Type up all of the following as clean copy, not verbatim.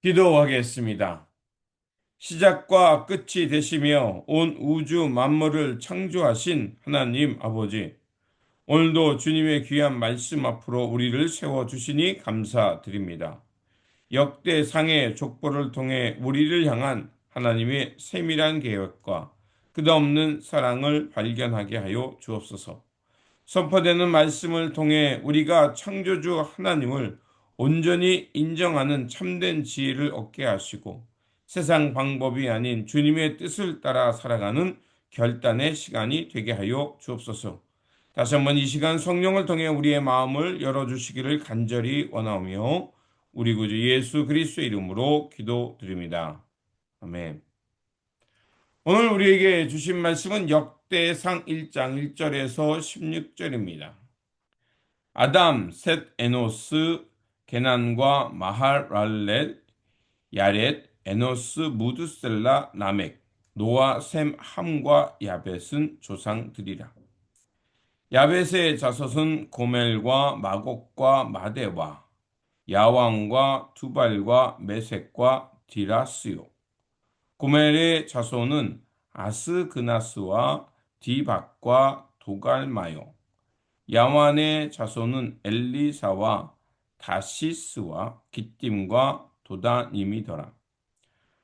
기도하겠습니다. 시작과 끝이 되시며 온 우주 만물을 창조하신 하나님 아버지, 오늘도 주님의 귀한 말씀 앞으로 우리를 세워주시니 감사드립니다. 역대상의 족보를 통해 우리를 향한 하나님의 세밀한 계획과 끝없는 사랑을 발견하게 하여 주옵소서. 선포되는 말씀을 통해 우리가 창조주 하나님을 온전히 인정하는 참된 지혜를 얻게 하시고 세상 방법이 아닌 주님의 뜻을 따라 살아가는 결단의 시간이 되게 하여 주옵소서. 다시 한번 이 시간 성령을 통해 우리의 마음을 열어주시기를 간절히 원하오며 우리 구주 예수 그리스도의 이름으로 기도드립니다. 아멘. 오늘 우리에게 주신 말씀은 역대상 1장 1절에서 16절입니다. 아담, 셋, 에노스, 게난과 마하랄렛, 야렛, 에노스, 무드셀라, 라멕, 노아, 셈, 함과 야벳은 조상들이라. 야벳의 자손은 고멜과 마곡과 마데와 야왕과 두발과 메색과 디라스요. 고멜의 자손은 아스그나스와 디박과 도갈마요. 야완의 자손은 엘리사와 다시스와 기띔과 도다님이더라.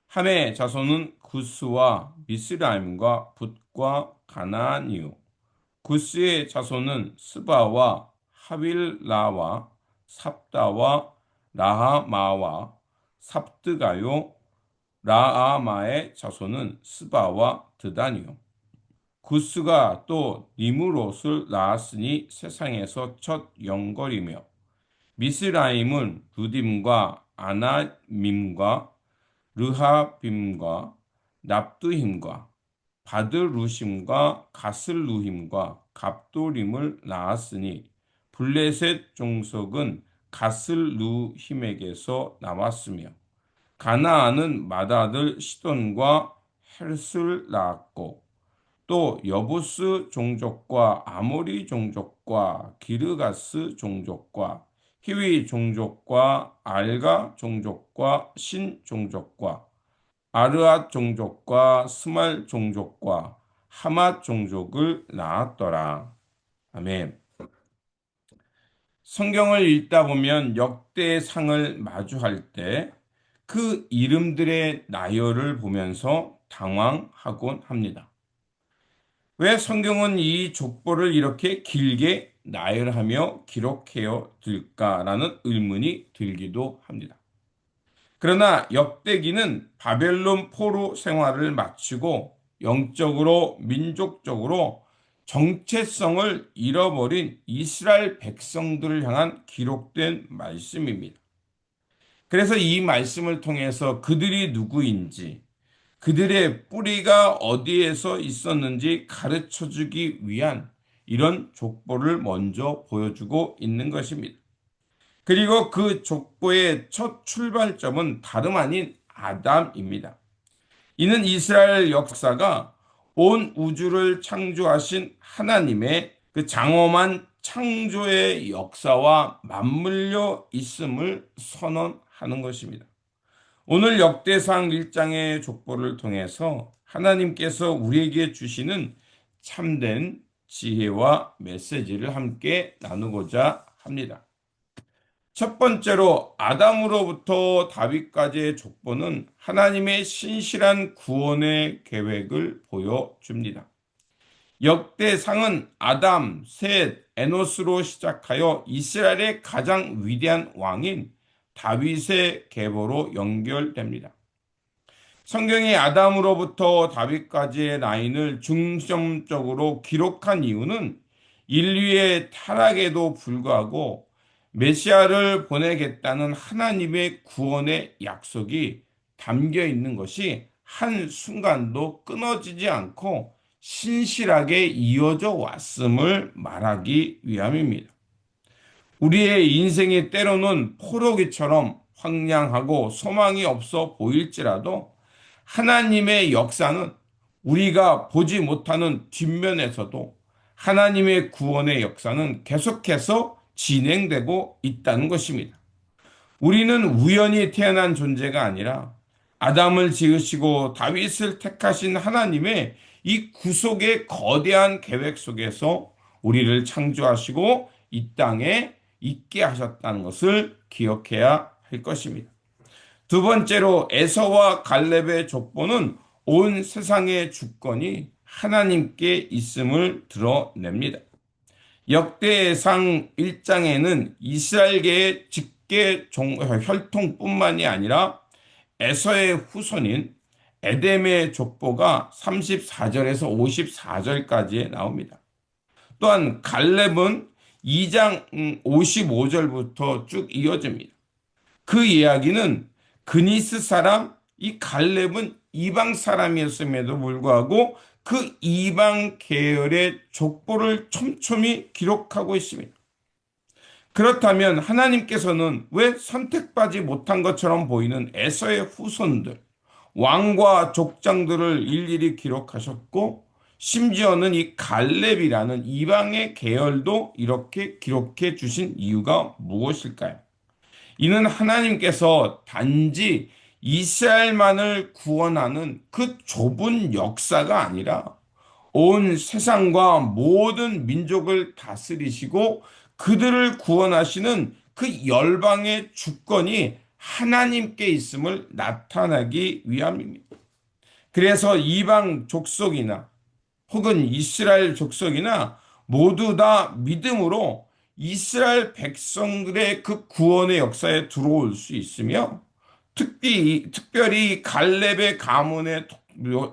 함의 자손은 구스와 미스라임과 붓과 가나안이요. 구스의 자손은 스바와 하빌라와 삽다와 라하마와 삽드가요. 라아마의 자손은 스바와 드다니요. 구스가 또 니무롯을 낳았으니 세상에서 첫 영걸이며 미스라임은 루딤과 아나밈과 르하빔과 납두힘과 바드루심과 가슬루힘과 갑도림을 낳았으니 블레셋 종속은 가슬루힘에게서 나왔으며 가나안은 맏아들 시돈과 헬스를 낳았고 또 여부스 종족과 아모리 종족과 기르가스 종족과 히위 종족과 알가 종족과 신 종족과 아르앗 종족과 스말 종족과 하맛 종족을 낳았더라. 아멘. 성경을 읽다 보면 역대상을 마주할 때 그 이름들의 나열을 보면서 당황하곤 합니다. 왜 성경은 이 족보를 이렇게 길게 나열하며 기록해야 될까라는 의문이 들기도 합니다. 그러나 역대기는 바벨론 포로 생활을 마치고 영적으로 민족적으로 정체성을 잃어버린 이스라엘 백성들을 향한 기록된 말씀입니다. 그래서 이 말씀을 통해서 그들이 누구인지 그들의 뿌리가 어디에서 있었는지 가르쳐 주기 위한 이런 족보를 먼저 보여주고 있는 것입니다. 그리고 그 족보의 첫 출발점은 다름 아닌 아담입니다. 이는 이스라엘 역사가 온 우주를 창조하신 하나님의 그 장엄한 창조의 역사와 맞물려 있음을 선언하는 것입니다. 오늘 역대상 1장의 족보를 통해서 하나님께서 우리에게 주시는 참된 지혜와 메시지를 함께 나누고자 합니다. 첫 번째로 아담으로부터 다윗까지의 족보는 하나님의 신실한 구원의 계획을 보여줍니다. 역대상은 아담, 셋, 에노스로 시작하여 이스라엘의 가장 위대한 왕인 다윗의 계보로 연결됩니다. 성경이 아담으로부터 다윗까지의 라인을 중점적으로 기록한 이유는 인류의 타락에도 불구하고 메시아를 보내겠다는 하나님의 구원의 약속이 담겨 있는 것이 한순간도 끊어지지 않고 신실하게 이어져 왔음을 말하기 위함입니다. 우리의 인생이 때로는 포로기처럼 황량하고 소망이 없어 보일지라도 하나님의 역사는 우리가 보지 못하는 뒷면에서도 하나님의 구원의 역사는 계속해서 진행되고 있다는 것입니다. 우리는 우연히 태어난 존재가 아니라 아담을 지으시고 다윗을 택하신 하나님의 이 구속의 거대한 계획 속에서 우리를 창조하시고 이 땅에 있게 하셨다는 것을 기억해야 할 것입니다. 두 번째로 에서와 갈렙의 족보는 온 세상의 주권이 하나님께 있음을 드러냅니다. 역대상 1장에는 이스라엘계의 직계 혈통뿐만이 아니라 에서의 후손인 에뎀의 족보가 34절에서 54절까지 나옵니다. 또한 갈렙은 2장 55절부터 쭉 이어집니다. 그 이야기는 그니스 사람 이 갈렙은 이방 사람이었음에도 불구하고 그 이방 계열의 족보를 촘촘히 기록하고 있습니다. 그렇다면 하나님께서는 왜 선택받지 못한 것처럼 보이는 에서의 후손들, 왕과 족장들을 일일이 기록하셨고 심지어는 이 갈렙이라는 이방의 계열도 이렇게 기록해 주신 이유가 무엇일까요? 이는 하나님께서 단지 이스라엘만을 구원하는 그 좁은 역사가 아니라 온 세상과 모든 민족을 다스리시고 그들을 구원하시는 그 열방의 주권이 하나님께 있음을 나타나기 위함입니다. 그래서 이방 족속이나 혹은 이스라엘 족속이나 모두 다 믿음으로 이스라엘 백성들의 그 구원의 역사에 들어올 수 있으며 특별히 갈렙의 가문의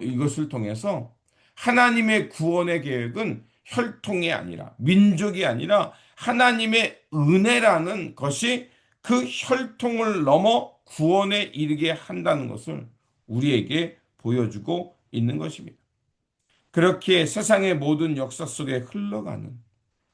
이것을 통해서 하나님의 구원의 계획은 혈통이 아니라 민족이 아니라 하나님의 은혜라는 것이 그 혈통을 넘어 구원에 이르게 한다는 것을 우리에게 보여주고 있는 것입니다. 그렇게 세상의 모든 역사 속에 흘러가는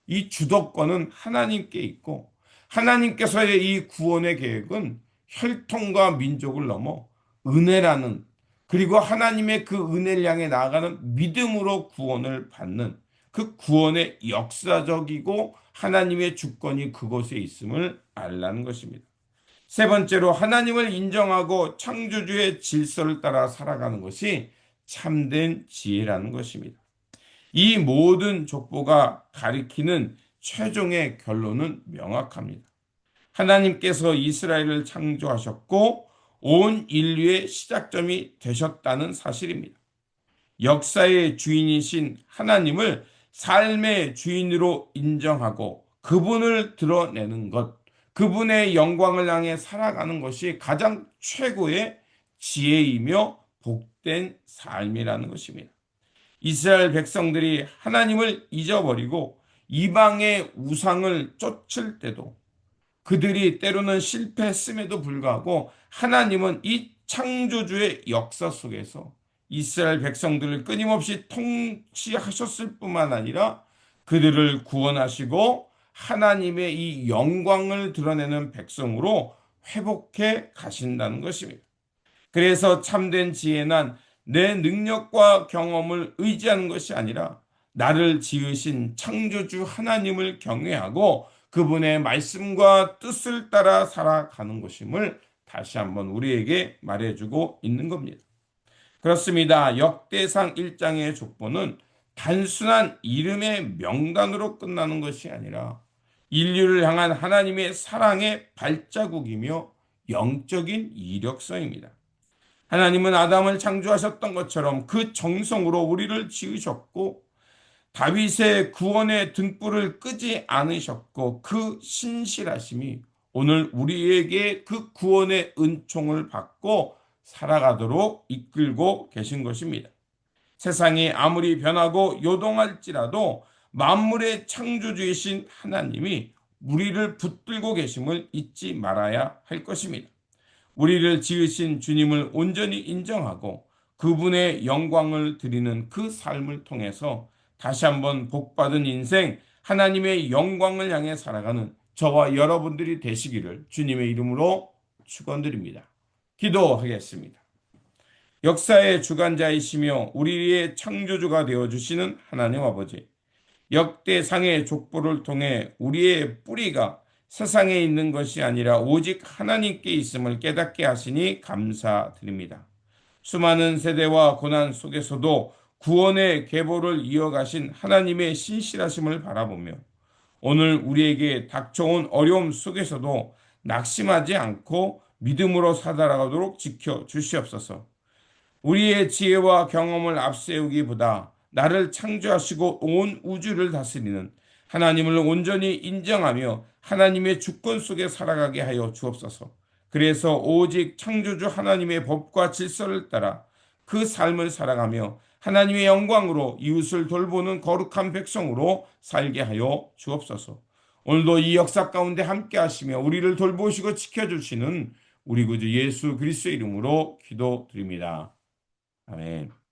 이 주도권은 하나님께 있고 하나님께서의 이 구원의 계획은 혈통과 민족을 넘어 은혜라는 그리고 하나님의 그 은혜를 향해 나아가는 믿음으로 구원을 받는 그 구원의 역사적이고 하나님의 주권이 그곳에 있음을 알라는 것입니다. 세 번째로 하나님을 인정하고 창조주의 질서를 따라 살아가는 것이 참된 지혜라는 것입니다. 이 모든 족보가 가리키는 최종의 결론은 명확합니다. 하나님께서 이스라엘을 창조하셨고 온 인류의 시작점이 되셨다는 사실입니다. 역사의 주인이신 하나님을 삶의 주인으로 인정하고 그분을 드러내는 것, 그분의 영광을 향해 살아가는 것이 가장 최고의 지혜이며 복된 삶이라는 것입니다. 이스라엘 백성들이 하나님을 잊어버리고 이방의 우상을 쫓을 때도 그들이 때로는 실패했음에도 불구하고 하나님은 이 창조주의 역사 속에서 이스라엘 백성들을 끊임없이 통치하셨을 뿐만 아니라 그들을 구원하시고 하나님의 이 영광을 드러내는 백성으로 회복해 가신다는 것입니다. 그래서 참된 지혜는 내 능력과 경험을 의지하는 것이 아니라 나를 지으신 창조주 하나님을 경외하고 그분의 말씀과 뜻을 따라 살아가는 것임을 다시 한번 우리에게 말해주고 있는 겁니다. 그렇습니다. 역대상 1장의 족보는 단순한 이름의 명단으로 끝나는 것이 아니라 인류를 향한 하나님의 사랑의 발자국이며 영적인 이력서입니다. 하나님은 아담을 창조하셨던 것처럼 그 정성으로 우리를 지으셨고 다윗의 구원의 등불을 끄지 않으셨고 그 신실하심이 오늘 우리에게 그 구원의 은총을 받고 살아가도록 이끌고 계신 것입니다. 세상이 아무리 변하고 요동할지라도 만물의 창조주이신 하나님이 우리를 붙들고 계심을 잊지 말아야 할 것입니다. 우리를 지으신 주님을 온전히 인정하고 그분의 영광을 드리는 그 삶을 통해서 다시 한번 복받은 인생, 하나님의 영광을 향해 살아가는 저와 여러분들이 되시기를 주님의 이름으로 축원드립니다. 기도하겠습니다. 역사의 주관자이시며 우리의 창조주가 되어주시는 하나님 아버지, 역대상의 족보를 통해 우리의 뿌리가 세상에 있는 것이 아니라 오직 하나님께 있음을 깨닫게 하시니 감사드립니다. 수많은 세대와 고난 속에서도 구원의 계보를 이어가신 하나님의 신실하심을 바라보며 오늘 우리에게 닥쳐온 어려움 속에서도 낙심하지 않고 믿음으로 살아가도록 지켜 주시옵소서. 우리의 지혜와 경험을 앞세우기보다 나를 창조하시고 온 우주를 다스리는 하나님을 온전히 인정하며 하나님의 주권 속에 살아가게 하여 주옵소서. 그래서 오직 창조주 하나님의 법과 질서를 따라 그 삶을 살아가며 하나님의 영광으로 이웃을 돌보는 거룩한 백성으로 살게 하여 주옵소서. 오늘도 이 역사 가운데 함께 하시며 우리를 돌보시고 지켜주시는 우리 구주 예수 그리스도의 이름으로 기도드립니다. 아멘.